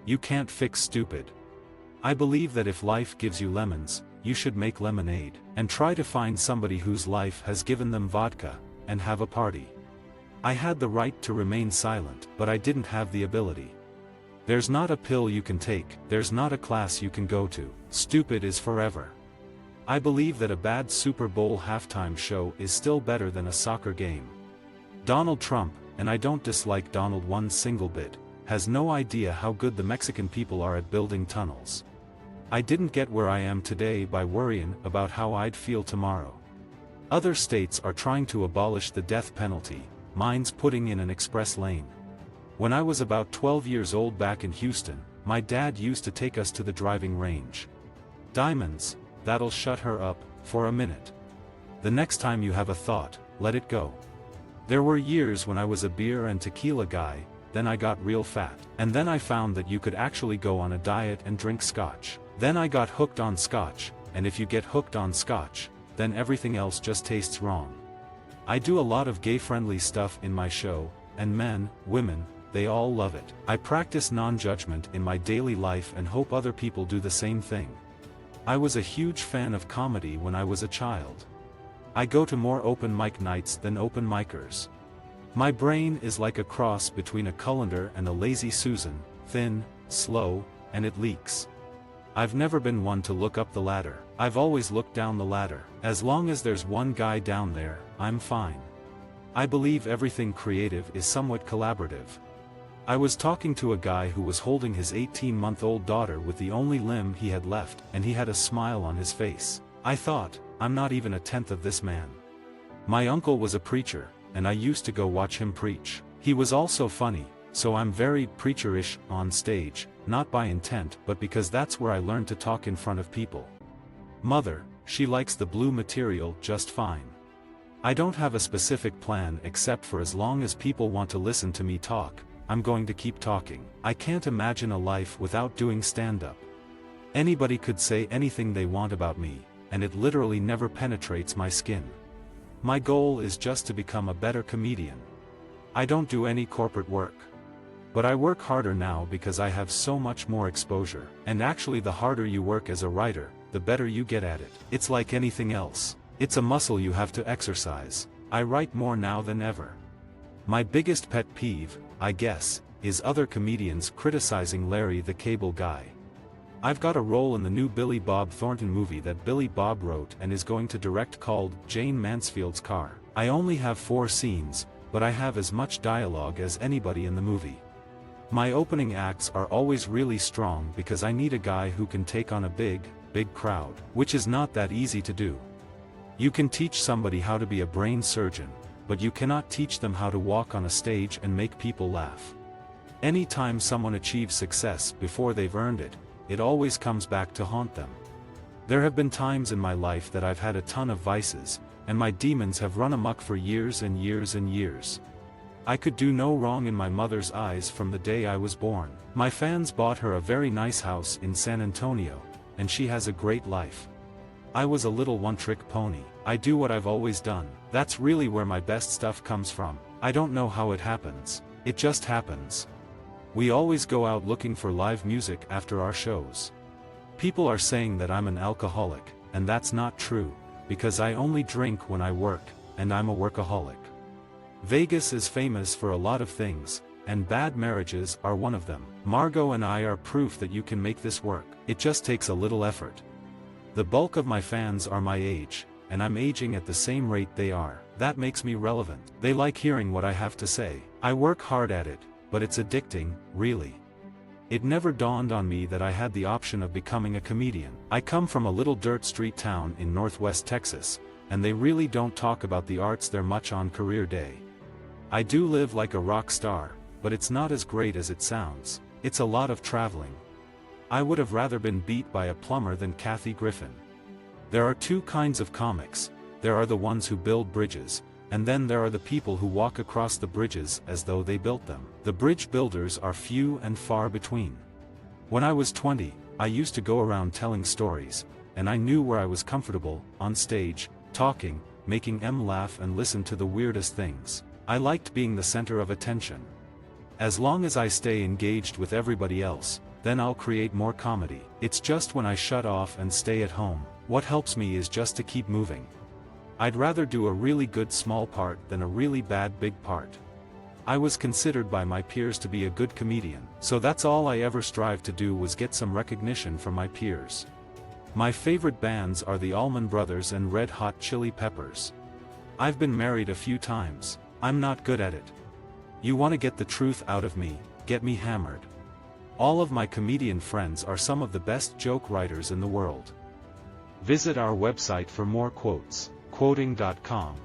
You can't fix stupid. I believe that if life gives you lemons, you should make lemonade, and try to find somebody whose life has given them vodka, and have a party. I had the right to remain silent, but I didn't have the ability. There's not a pill you can take, there's not a class you can go to. Stupid is forever. I believe that a bad Super Bowl halftime show is still better than a soccer game. Donald Trump, and I don't dislike Donald one single bit, has no idea how good the Mexican people are at building tunnels. I didn't get where I am today by worrying about how I'd feel tomorrow. Other states are trying to abolish the death penalty, mine's putting in an express lane. When I was about 12 years old back in Houston, my dad used to take us to the driving range. Diamonds, that'll shut her up, for a minute. The next time you have a thought, let it go. There were years when I was a beer and tequila guy, then I got real fat, and then I found that you could actually go on a diet and drink scotch. Then I got hooked on scotch, and if you get hooked on scotch, then everything else just tastes wrong. I do a lot of gay-friendly stuff in my show, and men, women, they all love it. I practice non-judgment in my daily life and hope other people do the same thing. I was a huge fan of comedy when I was a child. I go to more open mic nights than open micers. My brain is like a cross between a colander and a lazy Susan, thin, slow, and it leaks. I've never been one to look up the ladder. I've always looked down the ladder. As long as there's one guy down there, I'm fine. I believe everything creative is somewhat collaborative. I was talking to a guy who was holding his 18-month-old daughter with the only limb he had left, and he had a smile on his face. I thought, I'm not even a tenth of this man. My uncle was a preacher, and I used to go watch him preach. He was also funny, so I'm very preacher-ish on stage, not by intent but because that's where I learned to talk in front of people. Mother, she likes the blue material just fine. I don't have a specific plan except for as long as people want to listen to me talk, I'm going to keep talking. I can't imagine a life without doing stand-up. Anybody could say anything they want about me, and it literally never penetrates my skin. My goal is just to become a better comedian. I don't do any corporate work. But I work harder now because I have so much more exposure, and actually the harder you work as a writer, the better you get at it. It's like anything else. It's a muscle you have to exercise. I write more now than ever. My biggest pet peeve, I guess, is other comedians criticizing Larry the Cable Guy. I've got a role in the new Billy Bob Thornton movie that Billy Bob wrote and is going to direct called Jane Mansfield's Car. I only have 4 scenes, but I have as much dialogue as anybody in the movie. My opening acts are always really strong because I need a guy who can take on a big crowd, which is not that easy to do. You can teach somebody how to be a brain surgeon, but you cannot teach them how to walk on a stage and make people laugh. Anytime someone achieves success before they've earned it, it always comes back to haunt them. There have been times in my life that I've had a ton of vices, and my demons have run amok for years and years and years. I could do no wrong in my mother's eyes from the day I was born. My fans bought her a very nice house in San Antonio, and she has a great life. I was a little one-trick pony. I do what I've always done. That's really where my best stuff comes from. I don't know how it happens. It just happens. We always go out looking for live music after our shows. People are saying that I'm an alcoholic, and that's not true, because I only drink when I work, and I'm a workaholic. Vegas is famous for a lot of things, and bad marriages are one of them. Margot and I are proof that you can make this work. It just takes a little effort. The bulk of my fans are my age, and I'm aging at the same rate they are. That makes me relevant. They like hearing what I have to say. I work hard at it, but it's addicting, really. It never dawned on me that I had the option of becoming a comedian. I come from a little dirt street town in northwest Texas, and they really don't talk about the arts there much on career day. I do live like a rock star, but it's not as great as it sounds. It's a lot of traveling. I would have rather been beat by a plumber than Kathy Griffin. There are 2 kinds of comics. There are the ones who build bridges, and then there are the people who walk across the bridges as though they built them. The bridge builders are few and far between. When I was 20, I used to go around telling stories, and I knew where I was comfortable, on stage, talking, making them laugh and listen to the weirdest things. I liked being the center of attention. As long as I stay engaged with everybody else, then I'll create more comedy. It's just when I shut off and stay at home, what helps me is just to keep moving. I'd rather do a really good small part than a really bad big part. I was considered by my peers to be a good comedian, so that's all I ever strived to do, was get some recognition from my peers. My favorite bands are the Allman Brothers and Red Hot Chili Peppers. I've been married a few times. I'm not good at it. You want to get the truth out of me, get me hammered. All of my comedian friends are some of the best joke writers in the world. Visit our website for more quotes, quoting.com.